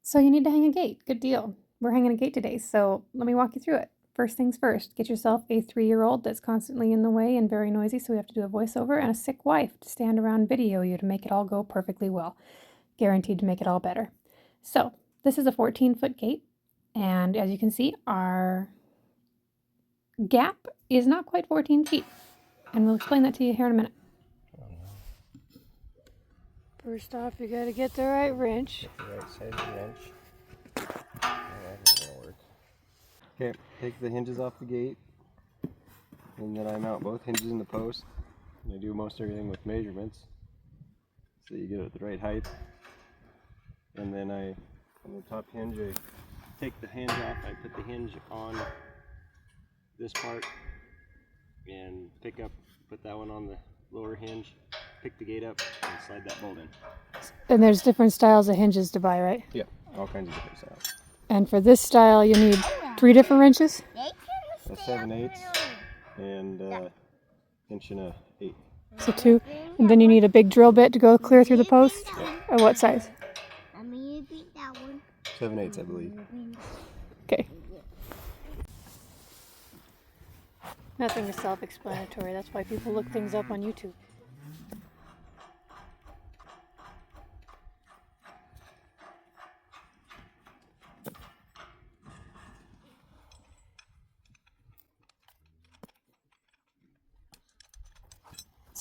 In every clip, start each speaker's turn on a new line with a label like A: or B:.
A: So you need to hang a gate. Good deal. We're hanging a gate today, so let me walk you through it. First things first, get yourself a 3-year-old that's constantly in the way and very noisy, so we have to do a voiceover, and a sick wife to stand around and video you to make it all go perfectly well. Guaranteed to make it all better. So this is a 14-foot gate, and as you can see, our gap is not quite 14 feet, and we'll explain that to you here in a minute. First off, you gotta get the right wrench.
B: Get the right size of wrench. That's not gonna work. Okay, take the hinges off the gate, and then I mount both hinges in the post. And I do most everything with measurements, so you get it at the right height. And then on the top hinge, I take the hinge off. I put the hinge on this part, and put that one on the lower hinge. Pick the gate up and slide that bolt in.
A: And there's different styles of hinges to buy, right?
B: Yeah, all kinds of different styles.
A: And for this style, you need 3 different wrenches?
B: A 7/8 and inch and a 1/8.
A: So 2. And then you need a big drill bit to go clear through the post?
B: Yeah.
A: Or what size?
B: 7/8, I believe.
A: Okay. Nothing is self-explanatory. That's why people look things up on YouTube.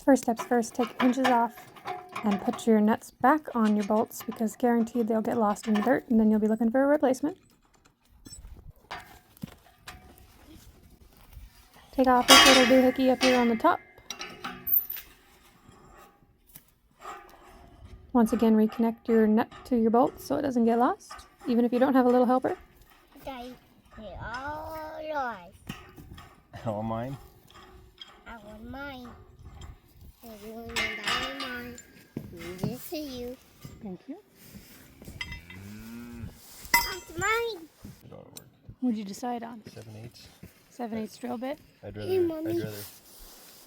A: First steps first, take your hinges off and put your nuts back on your bolts because guaranteed they'll get lost in the dirt and then you'll be looking for a replacement. Take off this little doohickey up here on the top. Once again, reconnect your nut to your bolt so it doesn't get lost, even if you don't have a little helper.
C: They all yours.
B: All mine?
C: I want mine. Everyone and I want mine. This to you.
A: Thank you.
C: That's mine.
B: It ought to work.
A: What'd you decide on?
B: 7/8.
A: 7/8 drill bit?
B: I'd
C: Hey,
B: rather
C: Mommy.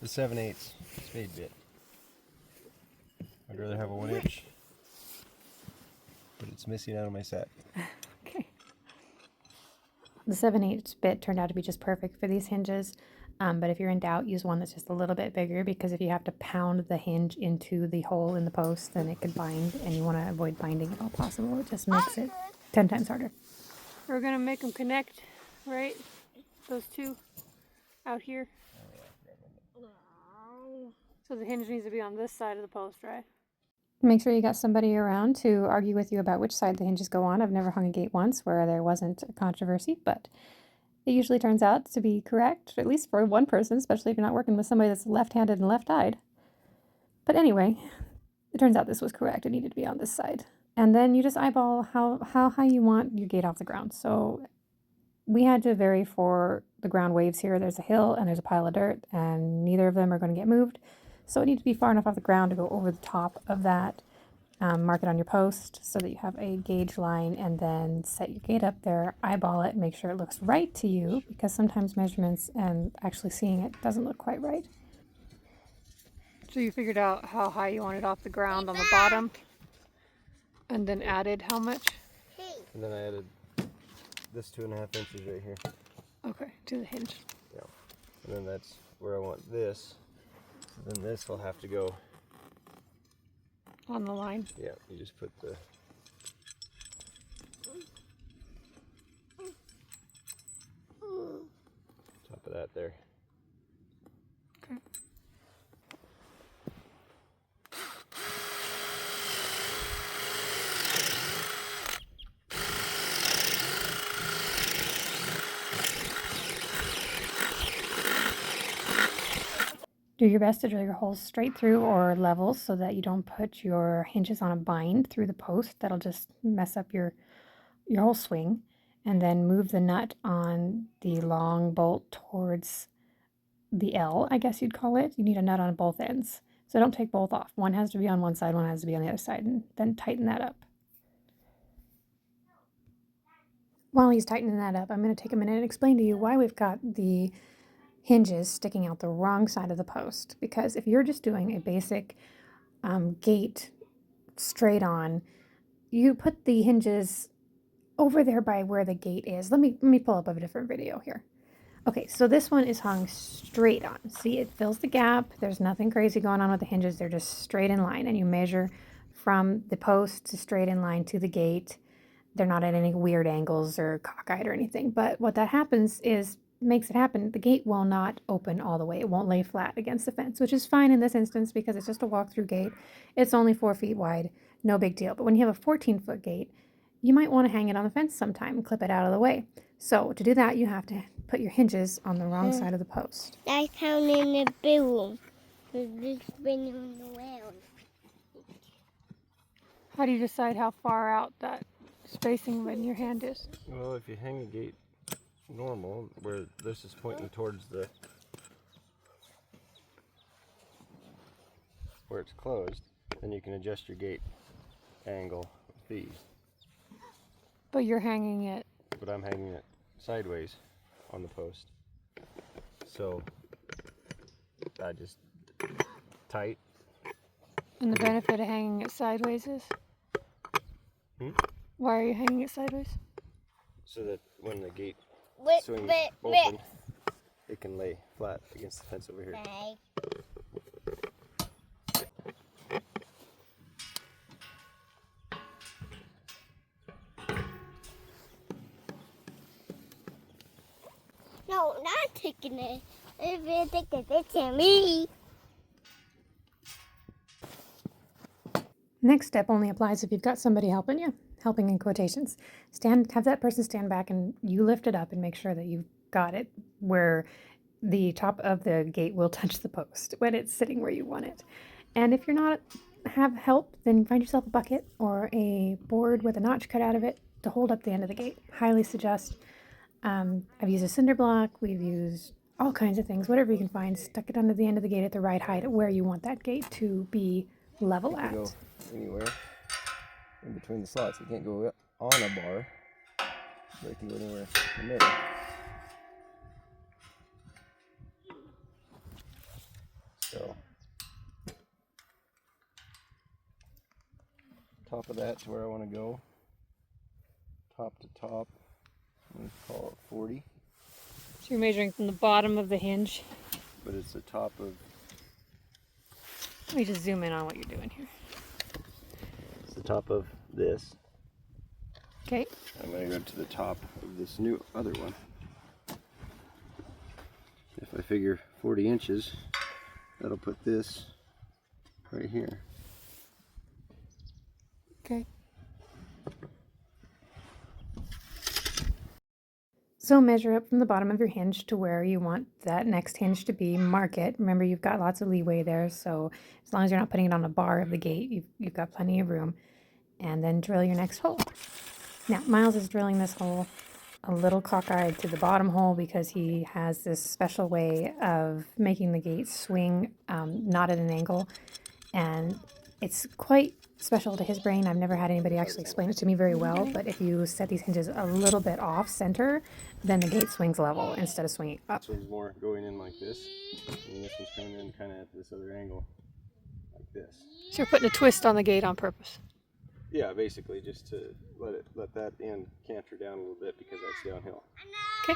B: the 7/8 spade bit. I'd rather have a 1-inch, but it's missing out of my set.
A: Okay. The 7/8 bit turned out to be just perfect for these hinges. But if you're in doubt, use one that's just a little bit bigger because if you have to pound the hinge into the hole in the post, then it could bind, and you want to avoid binding if all possible. It just makes it 10 times harder. We're going to make them connect, right? Those two out here. So the hinge needs to be on this side of the post, right? Make sure you got somebody around to argue with you about which side the hinges go on. I've never hung a gate once where there wasn't a controversy, but it usually turns out to be correct, at least for one person, especially if you're not working with somebody that's left-handed and left-eyed. But anyway, it turns out this was correct. It needed to be on this side. And then you just eyeball how high you want your gate off the ground. So we had to vary for the ground waves here. There's a hill and there's a pile of dirt, and neither of them are going to get moved. So it needs to be far enough off the ground to go over the top of that. Mark it on your post so that you have a gauge line, and then set your gate up there, eyeball it, make sure it looks right to you, because sometimes measurements and actually seeing it doesn't look quite right. So you figured out how high you want it off the ground on the bottom, and then added how much?
B: And then I added this 2.5 inches right here.
A: Okay, to the hinge.
B: Yeah. And then that's where I want this. So then this will have to go.
A: On the line?
B: Yeah, you just put the top of that there.
A: Okay. Do your best to drill your holes straight through or level so that you don't put your hinges on a bind through the post. That'll just mess up your whole swing. And then move the nut on the long bolt towards the L, I guess you'd call it. You need a nut on both ends. So don't take both off. One has to be on one side, one has to be on the other side, and then tighten that up. While he's tightening that up, I'm going to take a minute and explain to you why we've got the hinges sticking out the wrong side of the post. Because if you're just doing a basic gate straight on, you put the hinges over there by where the gate is. Let me pull up a different video here. Okay, so this one is hung straight on. See, it fills the gap. There's nothing crazy going on with the hinges. They're just straight in line, and you measure from the post to straight in line to the gate. They're not at any weird angles or cockeyed or anything, but what that happens is makes it happen. The gate will not open all the way. It won't lay flat against the fence, which is fine in this instance because it's just a walk-through gate. It's only 4 feet wide, no big deal. But when you have a 14-foot gate, you might want to hang it on the fence sometime and clip it out of the way. So to do that, you have to put your hinges on the wrong side of the post.
C: That's how in the boom. It's spinning around.
A: How do you decide how far out that spacing in your hand is?
B: Well, if you hang the gate normal, where this is pointing towards where it's closed, then you can adjust your gate angle with these.
A: But you're hanging it.
B: But I'm hanging it sideways on the post. So I just tight.
A: And the benefit of hanging it sideways is? Why are you hanging it sideways?
B: So that when the gate
C: Wait,
B: swings
C: wait,
B: open, it can lay flat against the fence over here.
C: No, not taking it. If you take it to me.
A: Next step only applies if you've got somebody helping you, helping in quotations. Have that person stand back and you lift it up and make sure that you've got it where the top of the gate will touch the post when it's sitting where you want it. And if you're not have help, then find yourself a bucket or a board with a notch cut out of it to hold up the end of the gate. Highly suggest. I've used a cinder block. We've used all kinds of things, whatever you can find. Stuck it under the end of the gate at the right height, at where you want that gate to be level at.
B: Go anywhere in between the slots. It can't go on a bar, but it can go anywhere in the middle. So top of that's where I want to go. Top to top, we call it 40.
A: So you're measuring from the bottom of the hinge.
B: But it's the top of.
A: Let me just zoom in on what you're doing here.
B: It's the top of this.
A: Okay.
B: I'm going to go to the top of this new other one. If I figure 40 inches, that'll put this right here.
A: Okay. So measure up from the bottom of your hinge to where you want that next hinge to be. Mark it. Remember, you've got lots of leeway there, so as long as you're not putting it on a bar of the gate, you've got plenty of room. And then drill your next hole. Now, Miles is drilling this hole a little cockeyed to the bottom hole because he has this special way of making the gate swing, not at an angle. And it's quite special to his brain. I've never had anybody actually explain it to me very well, but if you set these hinges a little bit off center, then the gate swings level instead of swinging up.
B: This one's more going in like this, and this one's coming in kind of at this other angle, like this.
A: So you're putting a twist on the gate on purpose.
B: Yeah, basically just to let that end canter down a little bit because that's downhill.
A: Okay.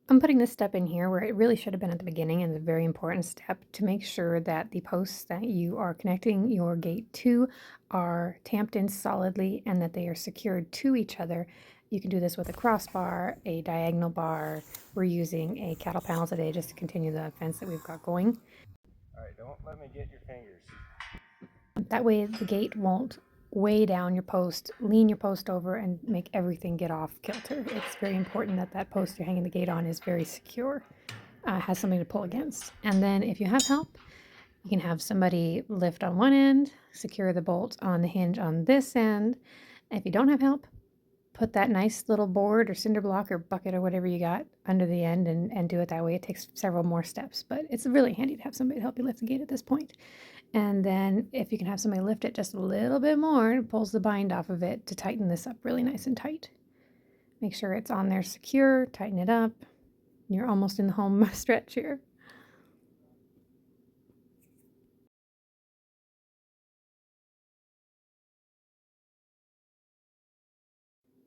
A: I'm putting this step in here where it really should have been at the beginning, and it's a very important step to make sure that the posts that you are connecting your gate to are tamped in solidly and that they are secured to each other. You can do this with a crossbar, a diagonal bar. We're using a cattle panel today just to continue the fence that we've got going.
B: All right, don't let me get your fingers.
A: That way the gate won't weigh down your post, lean your post over, and make everything get off kilter. It's very important that that post you're hanging the gate on is very secure, has something to pull against. And then if you have help, you can have somebody lift on one end, secure the bolt on the hinge on this end. And if you don't have help, put that nice little board or cinder block or bucket or whatever you got under the end and do it that way. It takes several more steps, but it's really handy to have somebody to help you lift the gate at this point. And then if you can have somebody lift it just a little bit more, it pulls the bind off of it to tighten this up really nice and tight. Make sure it's on there secure, tighten it up. You're almost in the home stretch here.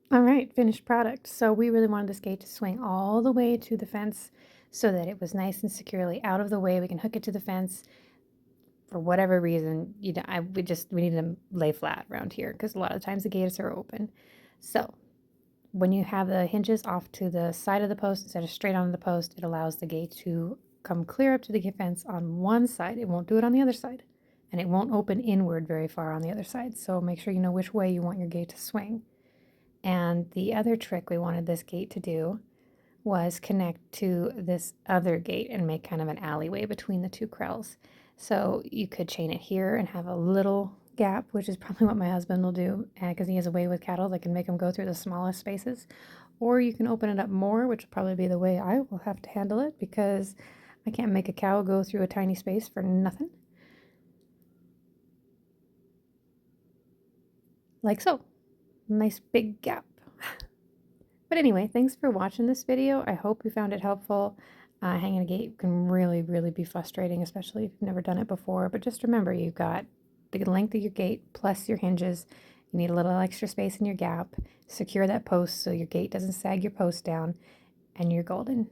A: All right, finished product. So we really wanted this gate to swing all the way to the fence so that it was nice and securely out of the way. We can hook it to the fence. For whatever reason, we need to lay flat around here because a lot of times the gates are open. So when you have the hinges off to the side of the post instead of straight onto the post, it allows the gate to come clear up to the fence on one side. It won't do it on the other side, and it won't open inward very far on the other side. So make sure you know which way you want your gate to swing. And the other trick we wanted this gate to do was connect to this other gate and make kind of an alleyway between the two krells. So you could chain it here and have a little gap, which is probably what my husband will do because he has a way with cattle that can make them go through the smallest spaces. Or you can open it up more, which will probably be the way I will have to handle it because I can't make a cow go through a tiny space for nothing. Like so. Nice big gap. But anyway, thanks for watching this video. I hope you found it helpful. Hanging a gate can really, really be frustrating, especially if you've never done it before. But just remember, you've got the length of your gate plus your hinges. You need a little extra space in your gap. Secure that post so your gate doesn't sag your post down, and you're golden.